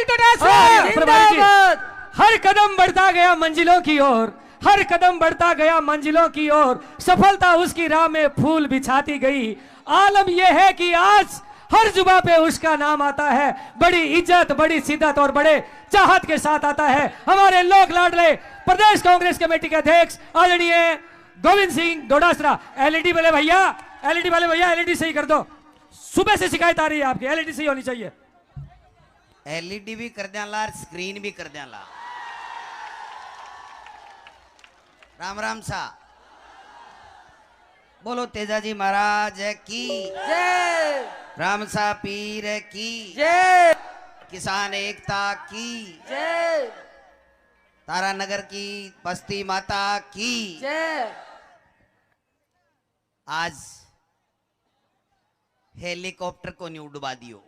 सिंह डोटासरा जिंदाबाद। हर कदम बढ़ता गया मंजिलों की ओर, हर कदम बढ़ता गया मंजिलों की ओर, सफलता उसकी राह में फूल बिछाती गई। आलम यह है कि आज हर जुबा पे उसका नाम आता है, बड़ी इज्जत, बड़ी शिद्दत और बड़े चाहत के साथ आता है। हमारे लोक लाडले प्रदेश कांग्रेस कमेटी के अध्यक्ष आदरणीय गोविंद सिंह डोटासरा। एलईडी वाले भैया, एलईडी वाले भैया, एलईडी सही कर दो। सुबह से शिकायत आ रही है आपकी, एलईडी सही होनी चाहिए। एलईडी भी कर देला, स्क्रीन भी कर देला। राम राम सा बोलो तेजाजी महाराज की जय। राम सा पीर की जय। किसान एकता की जय। तारानगर की बस्ती माता की जय। आज हेलीकॉप्टर को नहीं उड़वा दियो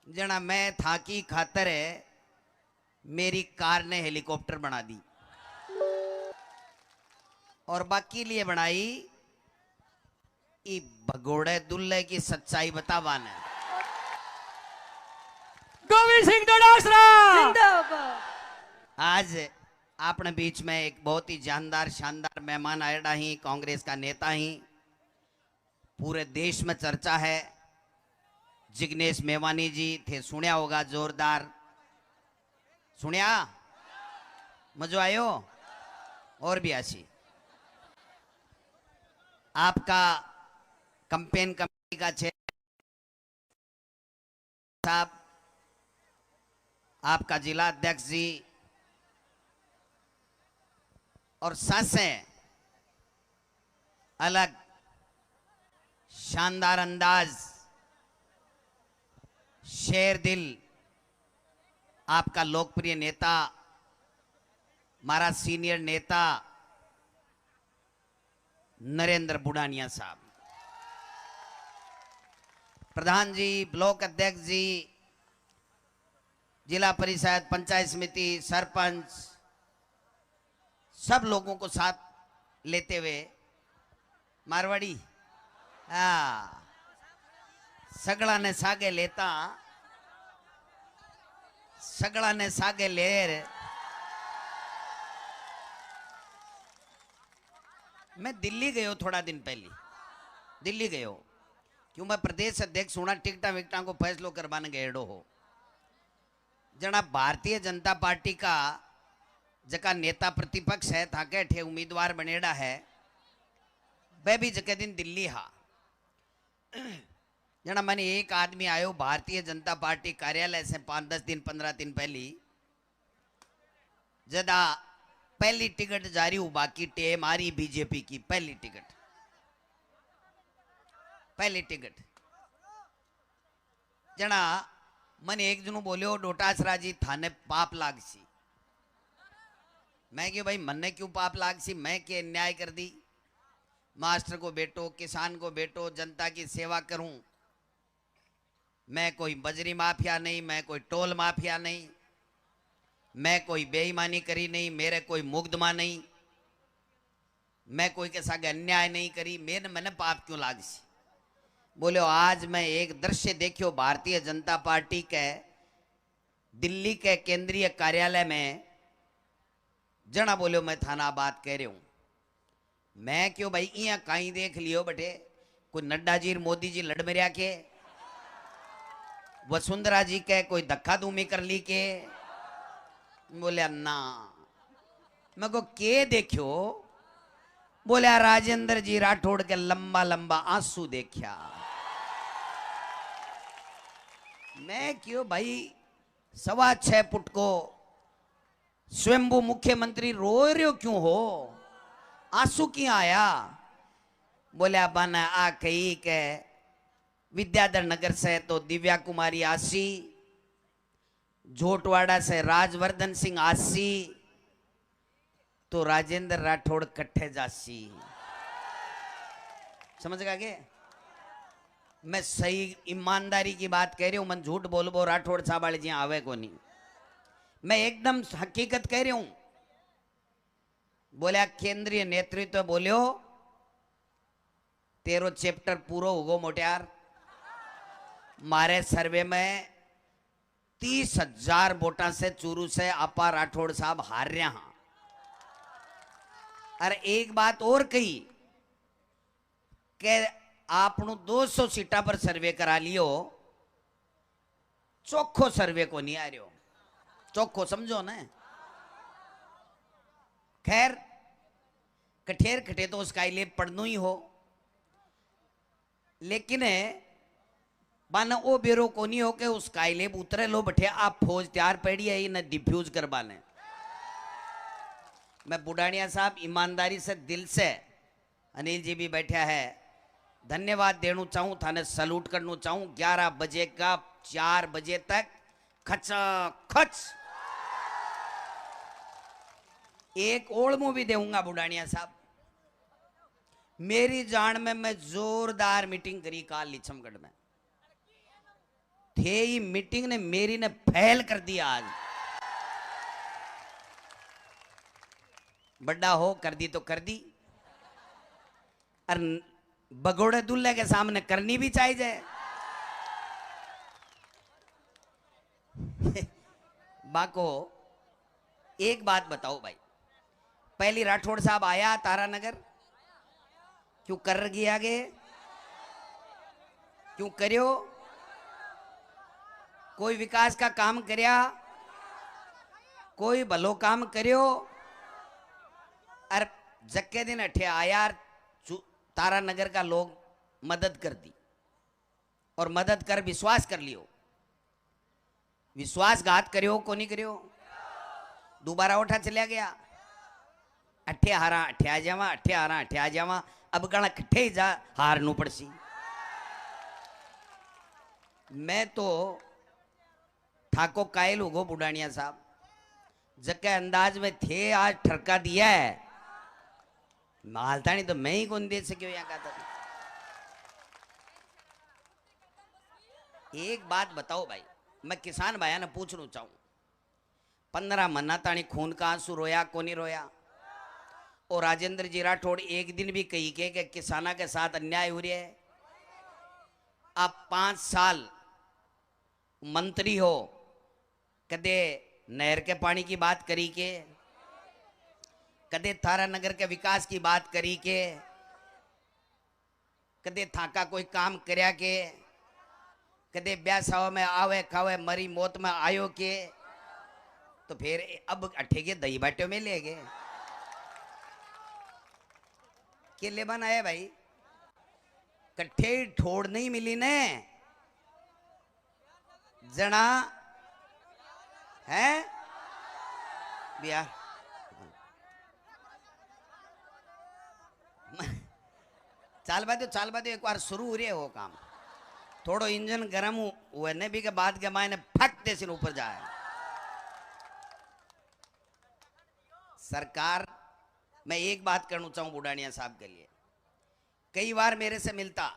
जना मैं था की खातर है मेरी कार ने हेलीकॉप्टर बना दी और बाकी लिए बनाई ई भगोड़े दुल्हे की सच्चाई बतावान है। गोविंद सिंह डोटासरा जिंदाबाद। आज अपने बीच में एक बहुत ही जानदार शानदार मेहमान आया ही, कांग्रेस का नेता ही, पूरे देश में चर्चा है। जिग्नेश मेवानी जी थे, सुनिया होगा, जोरदार सुनिया, मजो आयो और भी आशी। आपका कैंपेन कमेटी का चेयर साहब, आपका जिला अध्यक्ष जी और सासें अलग शानदार अंदाज, शेर दिल, आपका लोकप्रिय नेता, हमारा सीनियर नेता नरेंद्र बुढ़ानिया साहब, प्रधान जी, ब्लॉक अध्यक्ष जी, जिला परिषद, पंचायत समिति, सरपंच, सब लोगों को साथ लेते हुए मारवाड़ी सगड़ा ने सागे लेता, सगड़ा ने सागे लेर। मैं दिल्ली गयो थोड़ा दिन पहले, दिल्ली गयो क्यों मैं प्रदेश अध्यक्ष होना, टिकटा विकटा को फैसलो करवाने गएड़ो हो। जना भारतीय जनता पार्टी का जका नेता प्रतिपक्ष है था के ठे उम्मीदवार बनेड़ा है, वह भी जके दिन दिल्ली हा। जना मैंने एक आदमी आयो भारतीय जनता पार्टी कार्यालय से 5-10 दिन 15 दिन पहले, जदा पहली टिकट जारी हो, बाकी टेम आ रही बीजेपी की पहली टिकट, पहली टिकट। जना मन एक जनू बोलियो डोटासरा जी थाने पाप लागसी। मैं क्यों भाई, मन्ने क्यों पाप लागसी, मैं क्या अन्याय कर दी? मास्टर को बेटो, किसान को बेटो, जनता की सेवा करूं। मैं कोई बजरी माफिया नहीं, मैं कोई टोल माफिया नहीं, मैं कोई बेईमानी करी नहीं, मेरे कोई मुकदमा नहीं, मैं कोई के साथ अन्याय नहीं करी, मैंने पाप क्यों लागसी? बोले आज मैं एक दृश्य देखियो भारतीय जनता पार्टी के दिल्ली के केंद्रीय कार्यालय में। जना बोलो मैं थाना बात कह रही हूं। मैं क्यों भाई इया कहीं देख लियो बटे, कोई नड्डा जी मोदी जी लड़ मेरिया के, वसुंधरा जी के कोई धक्का धूमी कर ली के? बोले ना, मैं को के देखियो? बोले राजेंद्र जी राठौड़ के लंबा लंबा आंसू देखा। मैं क्यों भाई 6.25 फुट को स्वयंभू मुख्यमंत्री रो रहे क्यों हो, आंसू क्यों आया? बोले बना आ कही के विद्याधर नगर से तो दिव्या कुमारी आसी, झोटवाड़ा से राजवर्धन सिंह आसी, तो राजेंद्र राठौड़ कट्ठे जासी। समझ गए? मैं सही ईमानदारी की बात कह रही हूं, मन झूठ बोल बो राठौड़ साहब वाले जी आवे को नहीं, मैं एकदम हकीकत कह रही हूं। बोले केंद्रीय नेतृत्व बोलियो तेरो चैप्टर पूरा होगो मोटियार। मारे सर्वे में 30,000 वोटा से चूरू से आपा राठौड़ साहब हार रहा हाँ। अरे एक बात और कही कि आपनु 200 सीटा पर सर्वे करा लियो, चोखो सर्वे को नहीं आ रही हो, चोखो समझो ना। खैर कठेर कटे तो उसका इलेप पढ़नो ही हो, लेकिन बाना ओ बेरो को नहीं हो के उसका इलेप उतरे लो बैठे आप फौज तैयार पड़ी है ना डिफ्यूज करवाने। मैं बुढ़ानिया साहब ईमानदारी से दिल से, अनिल जी भी बैठा है, धन्यवाद देना चाहूं, थाने सलूट करना चाहूं। 11 बजे का 4 बजे तक खचा खच एक और मूवी देऊंगा बुढ़ानिया साहब। मेरी जान में मैं जोरदार मीटिंग करी काल लिचमगढ़ में थे, ही मीटिंग ने मेरी ने फैल कर दिया। आज बड़ा हो कर दी तो कर दी, और बगोड़े दुल्हे के सामने करनी भी चाहिए। बाको एक बात बताओ भाई, पहली राठौड़ साहब आया तारानगर, क्यों कर गया गे, क्यों करियो, कोई विकास का काम करया, कोई भलो काम करियो। और जक्के दिन अठे आया तारानगर का लोग मदद कर दी, और मदद कर विश्वास कर लियो, विश्वासघात करियो को नहीं करियो, दोबारा उठा चलिया गया। अठे हारा अठे आ जावा, अठे हारा अठे आ जावा, अब गणा कट्ठे ही जा हार नू पड़सी। मैं तो ठाको कायल होगो बुढ़ानिया साहब, जके अंदाज में थे आज ठरका दिया है, मालतानी तो मैं ही कौन दे सकियो यहाँ का। एक बात बताओ भाई, मैं किसान भाइया ने पूछना चाहूं, 15 महीना तानी खून का आंसू रोया को नहीं रोया? और राजेंद्र जी राठौड़ एक दिन भी कही के कि किसाना के साथ अन्याय हो रहा है? आप 5 साल मंत्री हो, कदे नहर के पानी की बात करी के, कदे तारानगर के विकास की बात करी के, कदे थाका कोई काम करया के, कदे ब्याह साव में आवे खावे मरी मौत में आयो के? तो फिर अब अठे के दही बाटियों में ले गए के ले बन आए भाई, कट्ठे ठोड़ नहीं मिली ने जना है बिया। चाल बाद एक बार शुरू हो रही है वो काम, थोड़ो इंजन गर्म हुए ने भी के बाद के मायने फक दे सिर ऊपर जाए। सरकार, मैं एक बात करना चाहूं बुढ़ानिया साहब के लिए, कई बार मेरे से मिलता,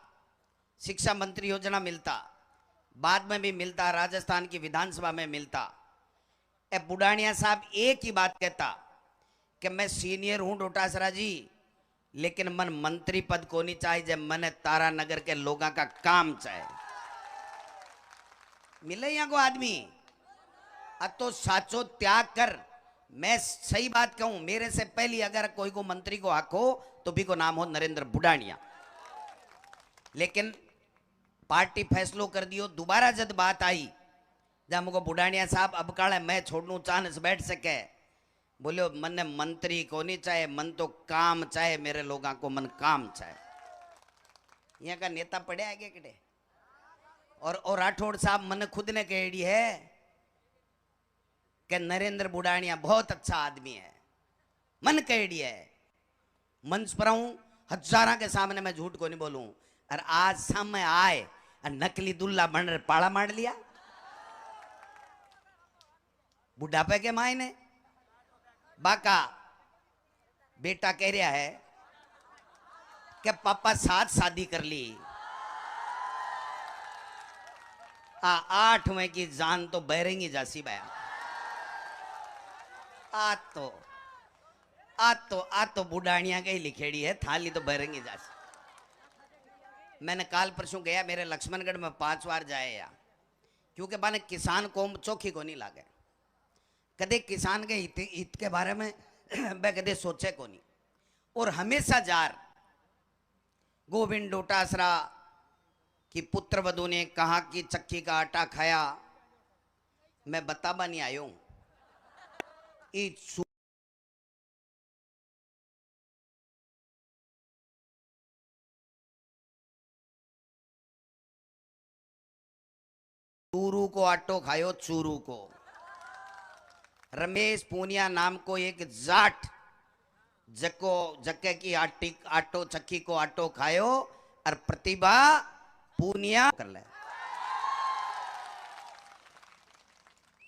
शिक्षा मंत्री योजना मिलता, बाद में भी मिलता, राजस्थान की विधानसभा में मिलता। बुढ़ानिया साहब एक ही बात कहता कि मैं सीनियर हूं डोटासरा जी, लेकिन मन मंत्री पद को नहीं चाहिए, जब मैंने तारानगर के लोगों का काम चाहे। मिले यहाँ को आदमी अब तो साचो त्याग कर। मैं सही बात कहूं, मेरे से पहले अगर कोई को मंत्री को हक हो तो भी को नाम हो नरेंद्र बुढ़ानिया, लेकिन पार्टी फैसलो कर दियो। दोबारा जब बात आई जब मुझको बुढ़ानिया साहब अब काले मैं छोड़नू चांस बैठ सके, बोलो मन मंत्री को नहीं चाहे, मन तो काम चाहे, मेरे लोगों को मन काम चाहे। यहाँ का नेता पड़े आगे किटे, और राठौड़ साहब मन खुद ने कही है कि नरेंद्र बुढ़ानिया बहुत अच्छा आदमी है, मन कही है। मंच पर हूं, हजारा के सामने मैं झूठ को नहीं बोलूं, और आज सामने आए और नकली दुल्ला बन पाड़ा मार लिया बुढ़ापे के मायने। बाका बेटा कह रहा है कि पापा साथ शादी कर ली, 8वें की जान तो बैरेंगी जासी बया। आ तो बुढ़ानिया के ही लिखेड़ी है, थाली तो बैरेंगी जासी। मैंने काल परसों गया, मेरे लक्ष्मणगढ़ में 5 बार जाए या, क्योंकि बाने किसान को चौखी को नहीं लागे, कदे किसान के हित के बारे में मैं कदे सोचे को नहीं। और हमेशा जार गोविंद डोटासरा की पुत्र वधु ने कहा कि चक्की का आटा खाया, मैं बताबा नहीं आयो हूं। चूरू को आटो खायो, चूरू को। रमेश पूनिया नाम को एक जाट जक्के की आटो चक्की को आटो खायो और प्रतिभा पूनिया कर ले।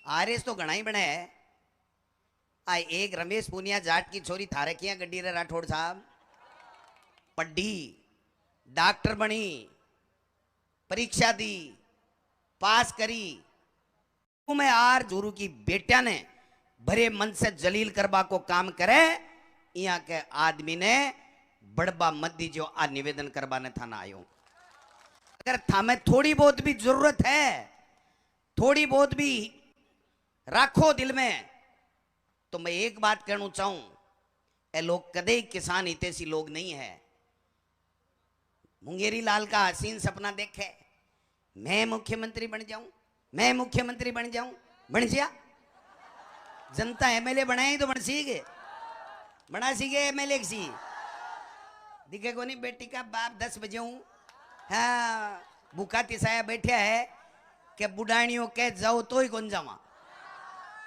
आरएस तो घना ही बने है। एक रमेश पूनिया जाट की छोरी थारे किया गड्डी रे राठौड़ साहब, पढ़ी, डॉक्टर बनी, परीक्षा दी, पास करी। में आर जोरू की बेटिया ने भरे मन से जलील करबा को काम करे, यहाँ के आदमी ने बड़बा मत दीजो आ निवेदन करवाने थाना आयो। अगर थामे थोड़ी बहुत भी जरूरत है, थोड़ी बहुत भी राखो दिल में, तो मैं एक बात कहना चाहूं, ए लोग कदे किसान हितैषी लोग नहीं है। मुंगेरी लाल का हसीन सपना देखे, मैं मुख्यमंत्री बन जाऊं, मैं मुख्यमंत्री बन जाऊं, बन जा। जनता एमएलए बनाए तो बन सीगे, बना सीगे एमएलए सी दिखे को नहीं। बेटी का बाप 10 बजे हूं, हाँ भूखा तिसाया बैठा है कि बुढ़ानियों के जाओ तो ही कौन जावा।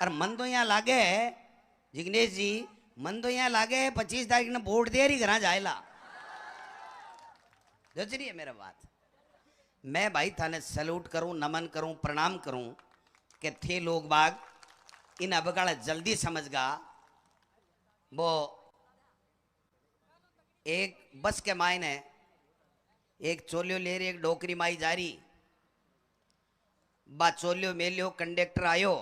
और मन तो यहाँ लागे जिग्नेश जी, मन तो यहाँ लागे 25 तारीख ने वोट दे रही घर जाएला। जचरी है मेरा बात। मैं भाई थाने सैल्यूट करूं, नमन करूं, प्रणाम करूं कि थे लोग बाग इन अबकाड़ा जल्दी समझगा। वो एक बस के मायने एक चोलियो ले रही, एक डोकरी माई जा रही, बा चोलियो मेलियो, कंडक्टर आयो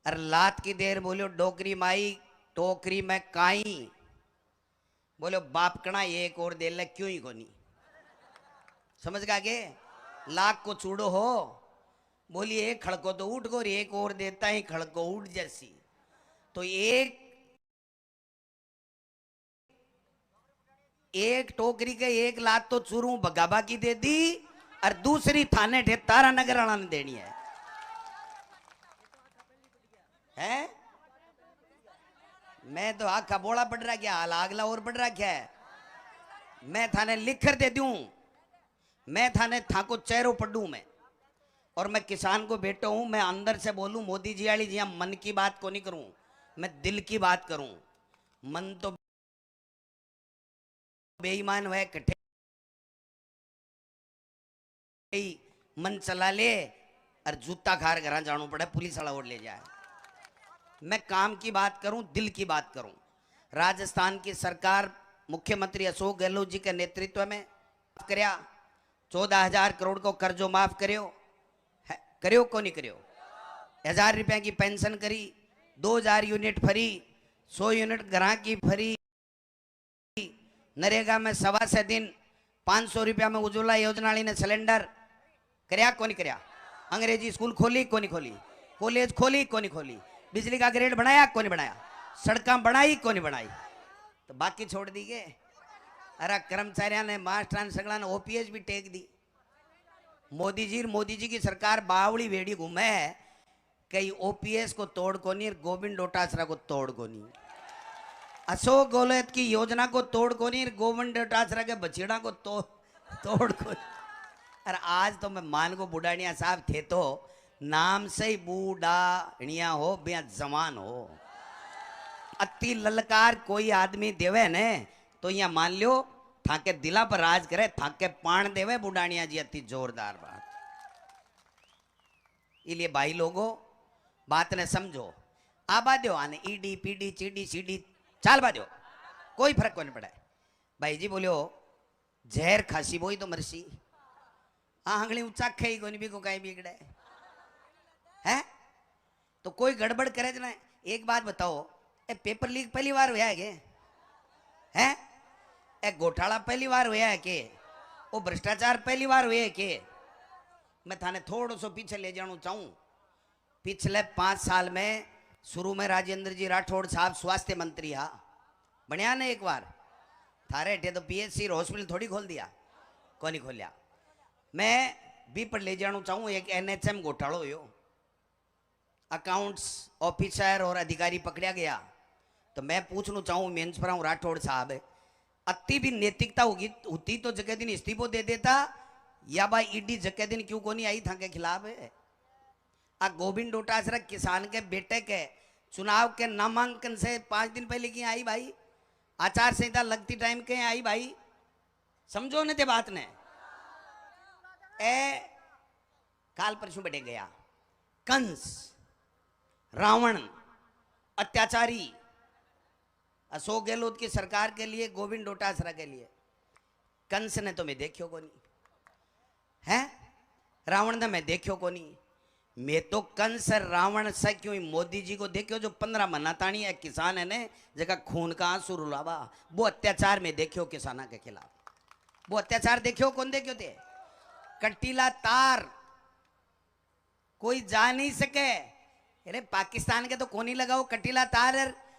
और लात की देर बोलियो डोकरी माई टोकरी में काई, बोलो बाप कणा एक और दे ले क्यों ही कोनी। समझ गा के लाख को चूड़ो हो, बोली एक खड़को तो उठ को, एक और देता ही खड़को उठ जैसी। तो एक टोकरी के एक लात तो चूरू बगाबा की दे दी और दूसरी थाने ठे तारा नगर वाला ने देनी है? मैं तो आखा बोला पड़ रहा क्या, हाल आगला और पड़ रहा क्या है। मैं थाने लिख कर दे दूं, मैं थाने थाको चेहरों पढ़ू मैं, और मैं किसान को बेटा हूं। मैं अंदर से बोलूं मोदी जी वाली जी, मन की बात को नहीं करूं, मैं दिल की बात करूं। मन तो बेईमान हुए कट्ठे मन चला ले और जूता खार घर जाना पड़े, पुलिस वाला वोट ले जाए। मैं काम की बात करूं, दिल की बात करूं। राजस्थान की सरकार मुख्यमंत्री अशोक गहलोत जी के नेतृत्व में करया 14,000 करोड़ को कर्जो माफ करियो को नहीं करियो। 1000 रुपया की पेंशन करी, 2000 यूनिट फ्री, 100 यूनिट ग्राह की फ्री, नरेगा में 125 दिन 500 रुपया में उज्ज्वला योजना ने सिलेंडर करया को नहीं करया। अंग्रेजी स्कूल खोली को नहीं खोली, कॉलेज खोली को नहीं खोली, बिजली का ग्रेड बनाया को नहीं बनाया, सड़क बनाई को नहीं बनाई, तो बाकी छोड़ दी गए। अरे कर्मचारियों ने, मास्टर सगला ने ओपीएस भी टेक दी। मोदी जी की सरकार बावड़ी वेड़ी घूमे है, कई ओपीएस को तोड़ को नहीं, गोविंद डोटासरा को तोड़ को नहीं, अशोक गहलोत की योजना को तोड़ को नहीं, गोविंद डोटासरा के बछेड़ा को तोड़ को। अरे आज तो मैं मान को बुढ़ानिया साहब थे तो नाम से ही बूढ़ानिया हो, बिया जवान हो। अति ललकार कोई आदमी देवे ने तो यहाँ मान लियो थाके दिला पर राज करे, थाके पान देवे बुढ़ानिया जी, अति जोरदार बात। इसलिए भाई लोगों बात ने समझो, आबा दो आने ईडी पीडी चीडी सीडी चाल बा दो, कोई फर्क को नहीं पड़ा। भाई जी बोलियो जहर खासी बोई तो मरसी, हाँ हंगली ऊंचा खाई को नहीं भी को कहीं बिगड़े है, तो कोई गड़बड़ करे ना। एक बात बताओ, ए पेपर लीक पहली बार हुआ है हैं? ए घोटाला पहली बार हुआ है के? वो भ्रष्टाचार पहली बार हुआ है के? मैं थाने थोड़ा सो पीछे ले जाना चाहूं। पिछले 5 साल में शुरू में राजेंद्र जी राठौड़ साहब स्वास्थ्य मंत्री हा बनया ने एक बार थारे अठे तो पीएचसी हॉस्पिटल थोड़ी खोल दिया, को नहीं खोलिया। मैं भी पर ले जाना चाहूँ एक एनएचएम घोटालो हो, अकाउंट्स ऑफिसर और अधिकारी पकड़ा गया। तो मैं पूछना चाहूँ मेंस पर राठौड़ साहब, अति भी नैतिकता होगी होती तो जगह दिन इस्तीफो दे देता, या भाई ईडी जगह दिन क्यों को नहीं आई था के खिलाफ है। आ गोविंद डोटासरा किसान के बेटे के चुनाव के नामांकन से 5 दिन पहले की आई भाई, आचार संहिता लगती टाइम के आई भाई, समझो ने ते बात ने। ए काल परसों बैठे गया कंस रावण अत्याचारी अशोक गहलोत की सरकार के लिए, गोविंद डोटासरा के लिए। कंस ने तो मैं देखियो को नहीं है, रावण ने मैं देखियो को नहीं। मैं तो कंस रावण से क्यों मोदी जी को देखियो जो 15 महीना ताणी है किसान है ने जगह खून का आंसू रुलावा, वो अत्याचार में देखियो किसाना के खिलाफ। वो अत्याचार देखियो कौन देखियो थे, कटीला तार कोई जा नहीं सके। अरे पाकिस्तान के तो कोनी लगाओ कटीला तार,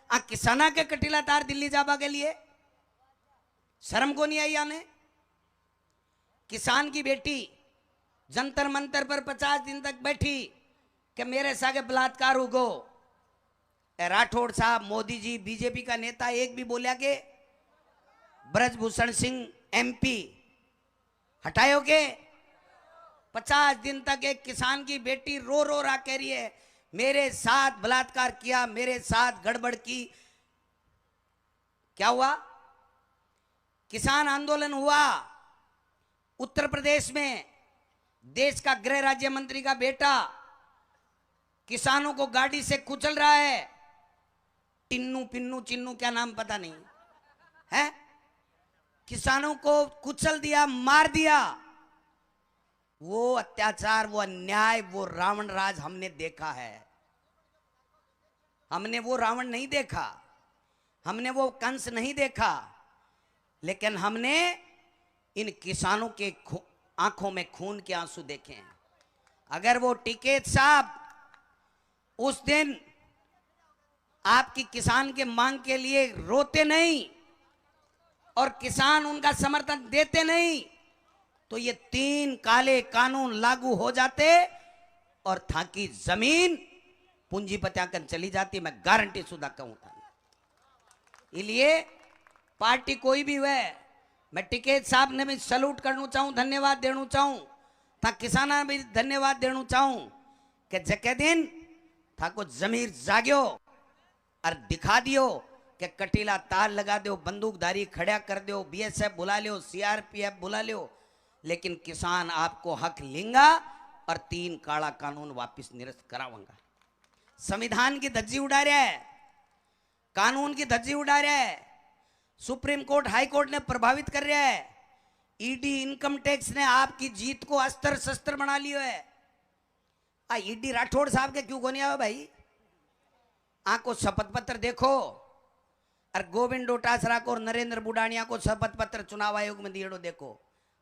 आ किसाना के कटीला तार दिल्ली जाबा के लिए शर्म को नहीं आई आने। किसान की बेटी जंतर मंतर पर 50 दिन तक बैठी कि मेरे सागे बलात्कार होगो। राठौड़ साहब, मोदी जी, बीजेपी का नेता एक भी बोलिया के ब्रजभूषण सिंह एमपी हटायो के। 50 दिन तक एक किसान की बेटी रो रो रहा कह रही है मेरे साथ बलात्कार किया, मेरे साथ गड़बड़ की। क्या हुआ? किसान आंदोलन हुआ उत्तर प्रदेश में। देश का गृह राज्य मंत्री का बेटा किसानों को गाड़ी से कुचल रहा है। टिन्नू पिन्नू चिन्नू क्या नाम पता नहीं है, किसानों को कुचल दिया, मार दिया। वो अत्याचार, वो अन्याय, वो रावण राज हमने देखा है। हमने वो रावण नहीं देखा, हमने वो कंस नहीं देखा, लेकिन हमने इन किसानों के आंखों में खून के आंसू देखे हैं। अगर वो टिकैत साहब उस दिन आपकी किसान के मांग के लिए रोते नहीं और किसान उनका समर्थन देते नहीं, तो ये 3 काले कानून लागू हो जाते और था की जमीन पूंजीपतियां चली जाती। मैं गारंटी सुधा कहूं था। इसलिए पार्टी कोई भी हुए, मैं टिकैत साहब ने भी सल्यूट करना चाहूं, धन्यवाद देना चाहूं, था किसाना भी धन्यवाद देना चाहूं कि जके दिन था को जमीर जाग्यो और दिखा दियो कि कटीला तार लगा दो, बंदूकधारी खड़ा कर दो, बीएसएफ बुला लियो, सीआरपीएफ बुला लियो, लेकिन किसान आपको हक लेंगा और 3 काला कानून वापस निरस्त कराऊंगा। संविधान की धज्जी उड़ा रहा है, कानून की धज्जी उड़ा रहा है, सुप्रीम कोर्ट हाई कोर्ट ने प्रभावित कर रहा है, ईडी इनकम टैक्स ने आपकी जीत को अस्त्र शस्त्र बना लियो है। ईडी राठौड़ साहब के क्यों को नहीं आवे भाई? आंखों शपथ पत्र देखो, और गोविंद डोटासरा को और नरेंद्र बुडानिया को शपथ पत्र चुनाव आयोग में दिए देखो।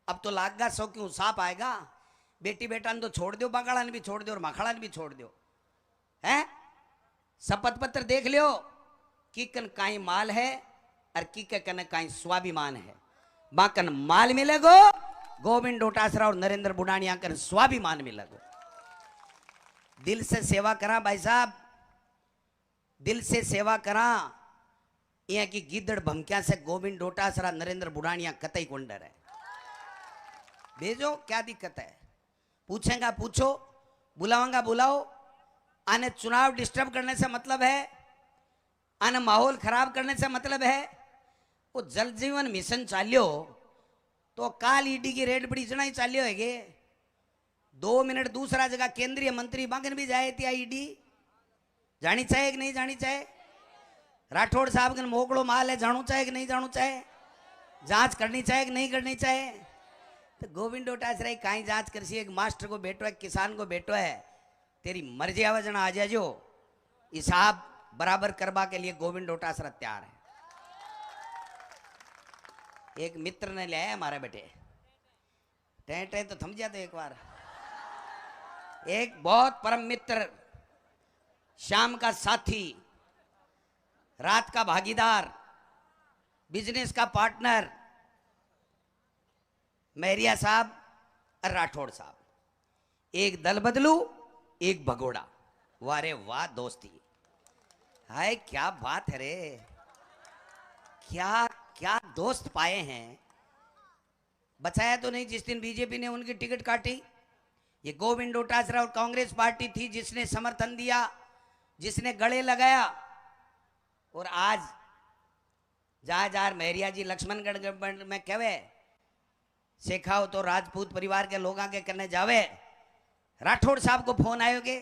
अब तो लागगा 100 क्यों साफ आएगा। बेटी बेटा ने तो छोड़ दो, बंगाड़ा ने भी छोड़ दो और मखाड़ा ने भी छोड़ दो है। शपथ पत्र देख लियो कि कन काई माल है और की कन काई स्वाभिमान है। बाकन माल मिलेगो, गोविंद डोटासरा और नरेंद्र बुडानिया कर स्वाभिमान मिलेगो। दिल से सेवा करा भाई साहब, दिल से सेवा करा। यहाँ की गिद्दड़ भमकिया से गोविंद डोटासरा नरेंद्र बुडानिया कतई कौन डर है। भेजो, क्या दिक्कत है? पूछेगा पूछो, बुलावांगा बुलाओ। आने चुनाव डिस्टर्ब करने से मतलब है, आने माहौल खराब करने से मतलब है। वो जल जीवन मिशन चालियो तो काल ईडी की रेड बड़ी जना ही चालियो है। 2 मिनट दूसरा जगह केंद्रीय मंत्री बांगन भी जाए थी ईडी, जानी चाहे कि नहीं जानी चाहे? राठौड़ साहब के मोकड़ो माल है, जानू चाहे कि नहीं जानू चाहे? जांच करनी चाहे कि नहीं करनी चाहे? तो गोविंद डोटासरा कहीं जांच कर सी, एक मास्टर को बेटो है, किसान को बेटो है, तेरी मर्जी आवा जना आ जाजो। हिसाब बराबर करवा के लिए गोविंद डोटासरा तैयार है। एक मित्र ने ले आया हमारे बेटे, टे तो थम जाते एक बार एक बहुत परम मित्र, शाम का साथी, रात का भागीदार, बिजनेस का पार्टनर मेहरिया साहब और राठौड़ साहब, एक दल बदलू एक भगोड़ा। वारे वाह दोस्ती, हाय क्या बात है रे, क्या क्या दोस्त पाए हैं। बचाया तो नहीं जिस दिन बीजेपी ने उनकी टिकट काटी। ये गोविंद डोटासरा और कांग्रेस पार्टी थी जिसने समर्थन दिया, जिसने गले लगाया। और आज जहां जहां मेहरिया जी लक्ष्मणगढ़ में कहवे सेखाओ तो राजपूत परिवार के लोग आगे करने जावे। राठौड़ साहब को फोन आयोगे,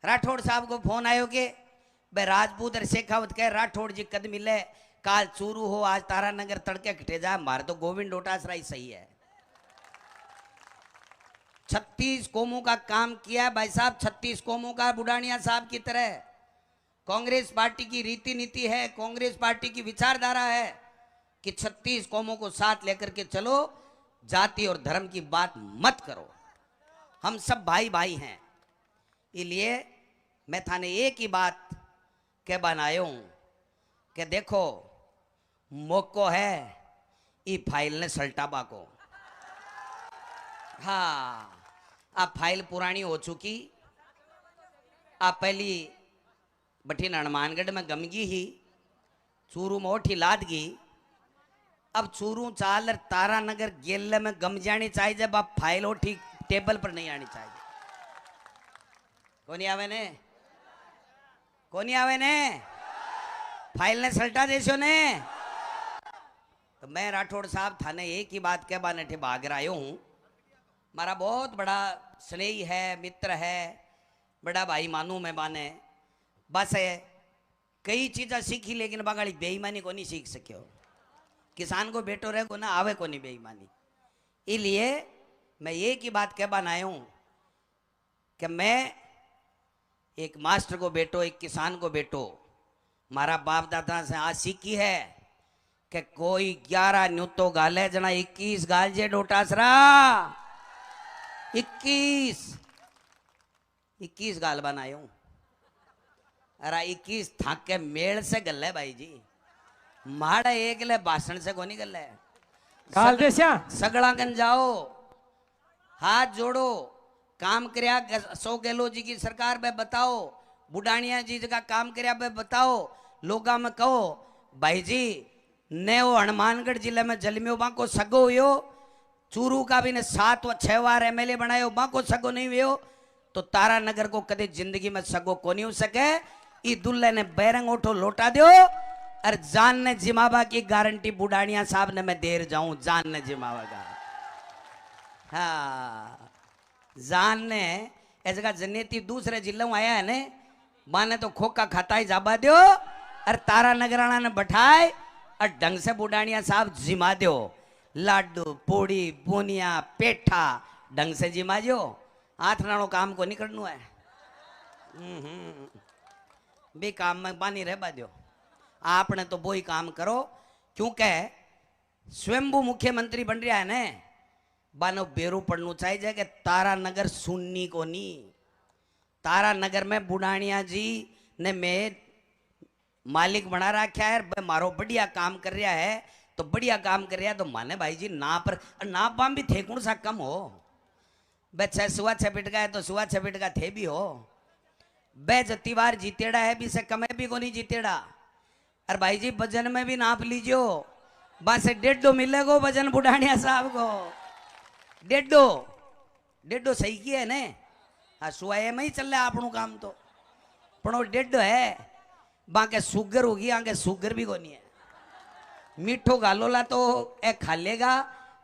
राठौड़ साहब को फोन आयोगे, भाई राजपूत और शेखावत कह राठौड़ जी कद मिले, काल चूरू हो आज तारानगर तड़के कटे जा, मारे तो गोविंद डोटासरा ही सही है। 36 कौमों का काम किया भाई साहब, 36 कौमों का बुढ़ानिया साहब की तरह। कांग्रेस पार्टी की रीति नीति है, कांग्रेस पार्टी की विचारधारा है कि 36 कौमों को साथ लेकर के चलो, जाति और धर्म की बात मत करो, हम सब भाई भाई हैं। इसलिए मैं थाने एक ही बात के बनायो हूं कि देखो मौको है ई फाइल ने सल्टाबा को। हाँ, अब फाइल पुरानी हो चुकी। आप पहली बठीन हनुमानगढ़ में गमगी ही, चूरू में ओठी लादगी, अब चूरू चाल तारानगर गेल में गम जानी चाहिए। जब आप फाइल ओठी टेबल पर नहीं आनी चाहिए। कोनी आवे ने, कोनी आवे ने, फाइल ने सल्टा देशो ने। तो मैं राठौड़ साहब थाने एक ही बात कह बाने थे भाग रहा हूं। मारा बहुत बड़ा स्नेही है, मित्र है, बड़ा भाई मानू मैं बाने। बस है कई चीज़ें सीखी लेकिन बगाड़ी बेईमानी को नहीं सीख सको। किसान को बेटो रहे को ना आवे को नहीं बेईमानी। इसलिए मैं एक ही बात कह बनाया हूं कि मैं एक मास्टर को बेटो, एक किसान को बेटो, मारा बाप दादा से आज सीखी है कि कोई 11 न्यूतो गाले जना 21 गाल जे डोटासरा, 21 गाल बनायो। अरे 21 थाक के मेल से गले भाई जी, माड़ा एक ले भाषण से कोनी गले। गाल देश्या सगड़ा कन जाओ, हाथ जोड़ो, काम करया 100 गहलोत जी की सरकार पे बताओ, बुढ़ानिया जी का काम करया पे बताओ, लोगा में कहो भाई जी ने वो हनुमानगढ़ जिले में जलमियो बाको सगो हुयो, चूरू का भी ने 7 व 6 बार एमएलए बनायो, बाको सगो नहीं हुयो, तो तारानगर को कदे जिंदगी में सगो को नहीं हो सके। ई दुल्ले ने बैरंग उठो लौटा दो और जान ने जिमाबा की गारंटी बुढ़ानिया साहब ने मैं देर जाऊं, जान ने जिमाबा का। हाँ, जान ने ऐसे का जनेती दूसरे जिलों आया है ने, माने तो खोका खाता ही जाबा दो और तारानगराना ने बैठाए और ढंग से बुढ़ानिया साहब जिमा दो। लाडू पूड़ी बुनिया पेठा ढंग से जिमा जो, हाथ नानो काम को नहीं करना है। बे काम में पानी रह दो, आपने तो वो ही काम करो। क्योंकि स्वयंभू मुख्यमंत्री बन रहा है ने, बानो बेरू पड़ना चाहिए कि तारानगर सुन्नी को नहीं। तारानगर में बुढ़ानिया जी ने मैं मालिक बना रखा है, मारो बढ़िया काम कर रहा है, तो बढ़िया काम कर रहा है तो माने भाई जी ना पर ना पाम भी थे कौन सा कम हो। बे 6 सुआ 6 पिट का है तो सुआ 6 पिट का थे भी हो। बे जत्ती बार जीतेड़ा है भी से कमे भी को नहीं जीतेड़ा। और भाई जी वजन में भी नाप लीजियो, बस 1.5 मिलेगो वजन बुढ़ानिया साहब को। 1.5 सही किया है ने। हाँ सुआ में ही चल रहा है आपनों काम तो, पण 1.5 है। बाके शुगर होगी, आगे शुगर भी को नहीं है। मीठो गालोला तो ए खा लेगा,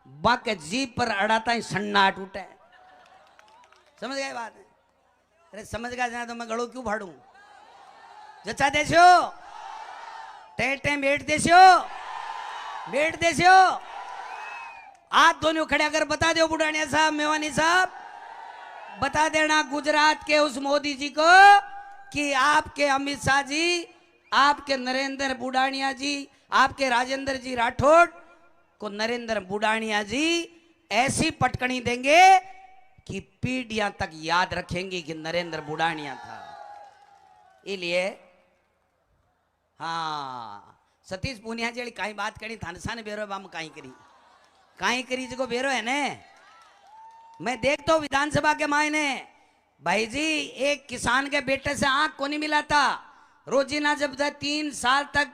बाके जीप पर अड़ाता ही सन्ना टूटे। समझ गए बात है? अरे समझ गया जाए तो मैं गड़ो क्यों फाड़ू। जचा देशो टे बैठ देशो, बैठ देशो, हाथ दोनों खड़े अगर बता दो बुढ़ानिया साहब, मेवानी साहब, बता देना गुजरात के उस मोदी जी को कि आपके अमित शाह जी, आपके नरेंद्र बुढ़ानिया जी, आपके राजेंद्र जी राठौड़ को नरेंद्र बुढ़ानिया जी ऐसी पटकनी देंगे कि पीढ़ियां तक याद रखेंगी कि नरेंद्र बुढ़ानिया था। इसलिए हाँ सतीश पूनिया जी कहीं बात करी थानसा ने बेरो बाम कहीं करी जो बेरो है ने। मैं देखता हूँ विधानसभा के मायने भाई जी एक किसान के बेटे से आंख को नहीं मिला था। रोजीना जब 3 साल तक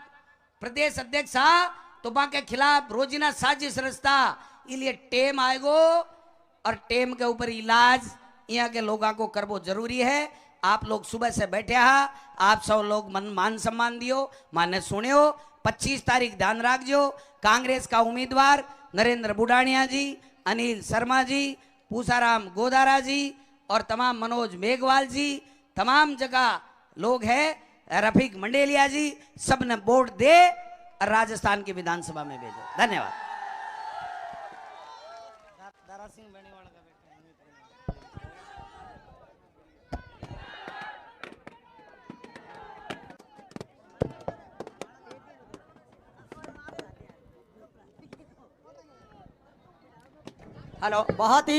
प्रदेश अध्यक्ष था तो बा के खिलाफ रोजीना साजिश रचता। इसलिए टेम आएगो और टेम के ऊपर इलाज यहाँ के लोगों को करबो जरूरी है। आप लोग सुबह से बैठे हा, आप सब लोग मान सम्मान दियो, माने सुनियो। 25 तारीख ध्यान रखजो। कांग्रेस का उम्मीदवार नरेंद्र बुढ़ानिया जी, अनिल शर्मा जी, पूसाराम गोदारा जी और तमाम मनोज मेघवाल जी, तमाम जगह लोग हैं, रफीक मंडेलिया जी, सब ने वोट दे और राजस्थान की विधानसभा में भेजो। धन्यवाद। हेलो, बहुत ही